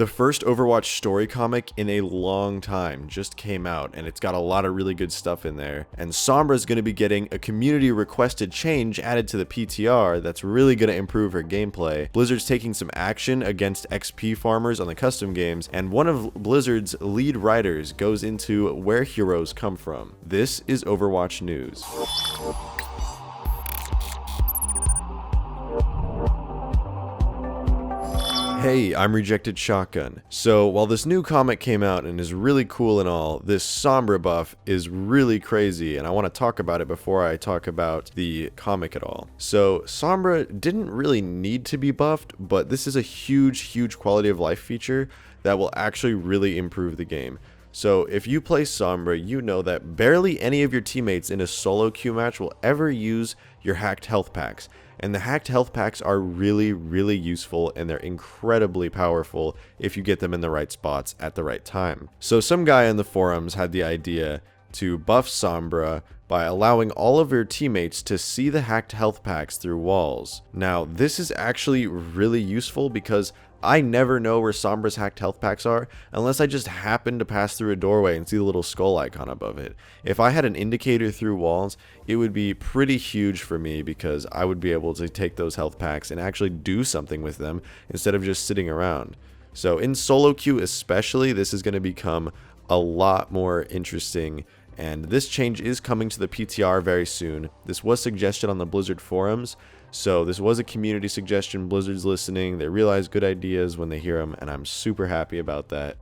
The first Overwatch story comic in a long time just came out, and it's got a lot of really good stuff in there. And SOMBRA is going to be getting a community requested change added to the PTR that's really going to improve her gameplay. Blizzard's taking some action against XP farmers on the custom games, and one of Blizzard's lead writers goes into where heroes come from. This is Overwatch news. Hey, I'm RejectedShotgun. So while this new comic came out and is really cool and all, this SOMBRA buff is really crazy, and I want to talk about it before I talk about the comic at all. So SOMBRA didn't really need to be buffed, but this is a huge quality of life feature that will actually really improve the game. So if you play SOMBRA, you know that barely any of your teammates in a solo queue match will ever use your hacked health packs. And the hacked health packs are really useful, and they're incredibly powerful if you get them in the right spots at the right time. So some guy in the forums had the idea to buff SOMBRA by allowing all of your teammates to see the hacked health packs through walls. Now, this is actually really useful because I never know where SOMBRA's hacked health packs are unless I just happen to pass through a doorway and see the little skull icon above it. If I had an indicator through walls, it would be pretty huge for me because I would be able to take those health packs and actually do something with them instead of just sitting around. So in solo queue especially, this is going to become a lot more interesting. And this change is coming to the PTR very soon. This was suggested on the Blizzard forums, so this was a community suggestion. Blizzard's listening. They realize good ideas when they hear them, and I'm super happy about that.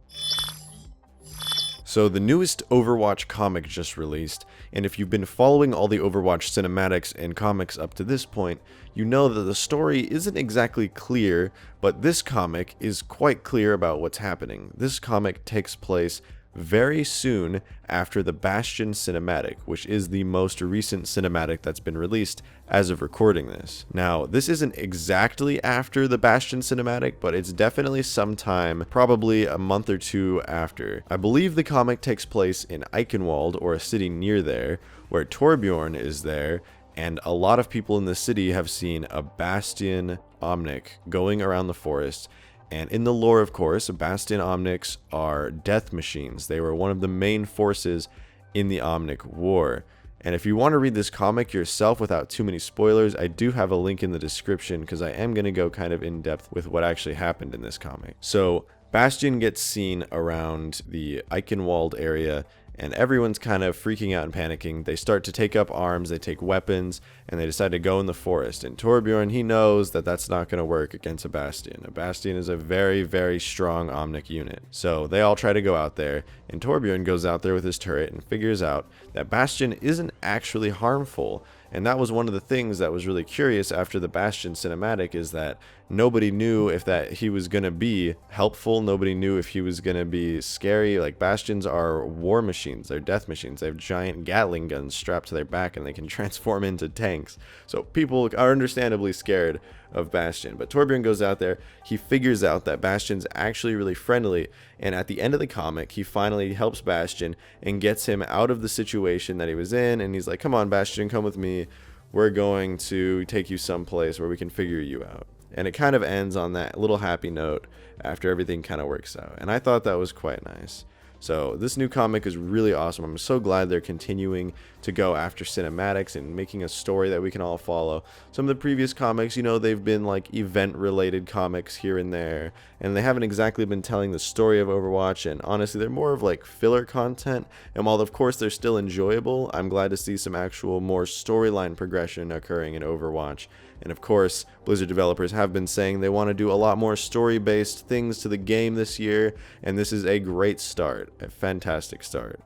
So the newest Overwatch comic just released, and if you've been following all the Overwatch cinematics and comics up to this point, you know that the story isn't exactly clear, but this comic is quite clear about what's happening. This comic takes place very soon after the Bastion cinematic, which is the most recent cinematic that's been released as of recording this. Now, this isn't exactly after the Bastion cinematic, but it's definitely sometime, probably a month or two after. I believe the comic takes place in Eichenwald, or a city near there, where Torbjorn is there, and a lot of people in the city have seen a Bastion Omnic going around the forest. And in the lore, of course, Bastion Omnics are death machines. They were one of the main forces in the Omnic War. And if you want to read this comic yourself without too many spoilers, I do have a link in the description because I am going to go kind of in depth with what actually happened in this comic. So Bastion gets seen around the Eichenwald area, and everyone's kind of freaking out and panicking. They start to take up arms, they take weapons, and they decide to go in the forest. And Torbjorn, he knows that that's not going to work against a Bastion. A Bastion is a very strong Omnic unit. So they all try to go out there, and Torbjorn goes out there with his turret and figures out that Bastion isn't actually harmful. And that was one of the things that was really curious after the Bastion cinematic, is that nobody knew if that he was going to be helpful. Nobody knew if he was going to be scary. Like, Bastions are war machines. They're death machines. They have giant Gatling guns strapped to their back, and they can transform into tanks. So people are understandably scared of Bastion. But Torbjorn goes out there. He figures out that Bastion's actually really friendly. And at the end of the comic, he finally helps Bastion and gets him out of the situation that he was in. And he's like, come on, Bastion, come with me. We're going to take you someplace where we can figure you out. And it kind of ends on that little happy note after everything kind of works out. And I thought that was quite nice. So this new comic is really awesome. I'm so glad they're continuing to go after cinematics and making a story that we can all follow. Some of the previous comics, you know, they've been like event-related comics here and there, and they haven't exactly been telling the story of Overwatch, and honestly, they're more of like filler content. And while of course they're still enjoyable, I'm glad to see some actual more storyline progression occurring in Overwatch. And of course, Blizzard developers have been saying they want to do a lot more story-based things to the game this year, and this is a great start, a fantastic start.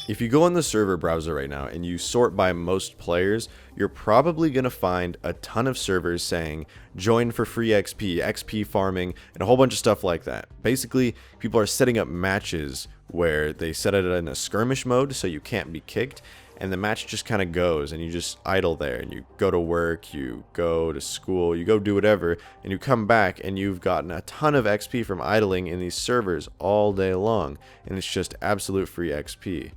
If you go on the server browser right now and you sort by most players, you're probably going to find a ton of servers saying join for free XP, XP farming, and a whole bunch of stuff like that. Basically, people are setting up matches where they set it in a skirmish mode so you can't be kicked, and the match just kind of goes, and you just idle there, and you go to work, you go to school, you go do whatever, and you come back and you've gotten a ton of XP from idling in these servers all day long, and it's just absolute free XP.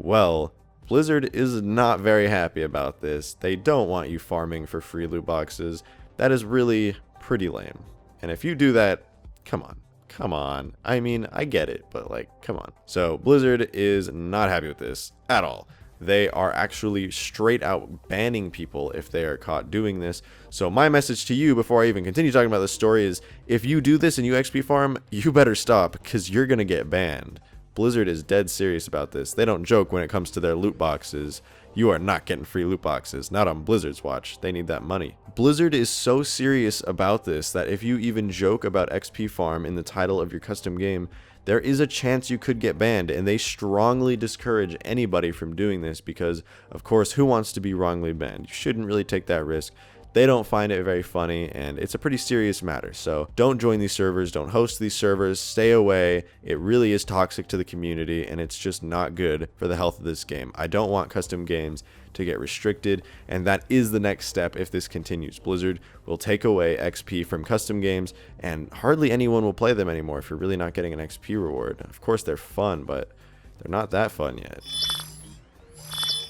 Well, Blizzard is not very happy about this. They don't want you farming for free loot boxes. That is really pretty lame. And if you do that, Come on. Come on. I mean, I get it, but like, come on. So Blizzard is not happy with this at all. They are actually straight out banning people if they are caught doing this. So my message to you before I even continue talking about this story is, if you do this and you XP farm, you better stop, because you're gonna get banned. Blizzard is dead serious about this. They don't joke when it comes to their loot boxes. You are not getting free loot boxes. Not on Blizzard's watch. They need that money. Blizzard is so serious about this that if you even joke about XP farm in the title of your custom game, there is a chance you could get banned, and they strongly discourage anybody from doing this because, of course, who wants to be wrongly banned? You shouldn't really take that risk. They don't find it very funny, and it's a pretty serious matter. So don't join these servers, don't host these servers, stay away. It really is toxic to the community, and it's just not good for the health of this game. I don't want custom games to get restricted, and that is the next step if this continues. Blizzard will take away XP from custom games, and hardly anyone will play them anymore if you're really not getting an XP reward. Of course, they're fun, but they're not that fun yet.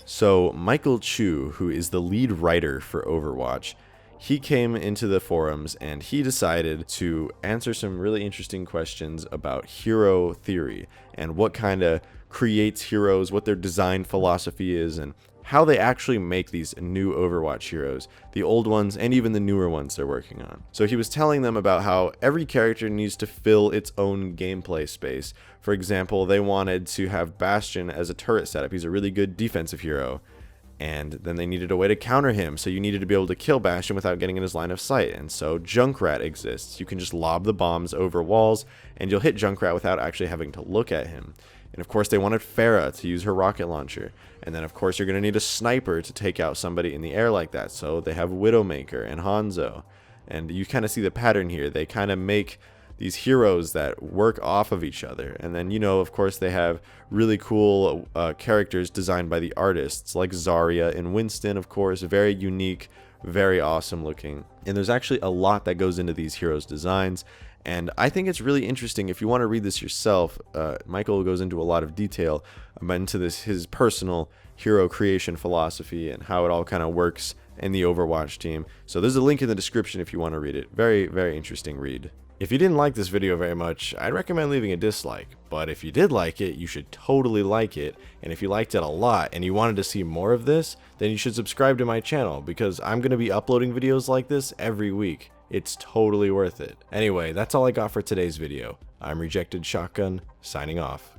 So Michael Chu, who is the lead writer for Overwatch, he came into the forums and he decided to answer some really interesting questions about hero theory and what kind of creates heroes, what their design philosophy is, and how they actually make these new Overwatch heroes, the old ones and even the newer ones they're working on. So he was telling them about how every character needs to fill its own gameplay space. For example, they wanted to have Bastion as a turret setup. He's a really good defensive hero. And then they needed a way to counter him, so you needed to be able to kill Bastion without getting in his line of sight. And so Junkrat exists. You can just lob the bombs over walls, and you'll hit Junkrat without actually having to look at him. And of course they wanted Pharah to use her rocket launcher. And then of course you're going to need a sniper to take out somebody in the air like that. So they have Widowmaker and Hanzo. And you kind of see the pattern here. They kind of make these heroes that work off of each other. And then, you know, of course they have really cool characters designed by the artists, like Zarya and Winston, of course. Very unique, very awesome looking. And there's actually a lot that goes into these heroes' designs. And I think it's really interesting. If you want to read this yourself, Michael goes into a lot of detail into this, his personal hero creation philosophy and how it all kind of works in the Overwatch team. So there's a link in the description if you want to read it. Very, very interesting read. If you didn't like this video very much, I'd recommend leaving a dislike. But if you did like it, you should totally like it. And if you liked it a lot and you wanted to see more of this, then you should subscribe to my channel, because I'm going to be uploading videos like this every week. It's totally worth it. Anyway, that's all I got for today's video. I'm RejectedShotgun, signing off.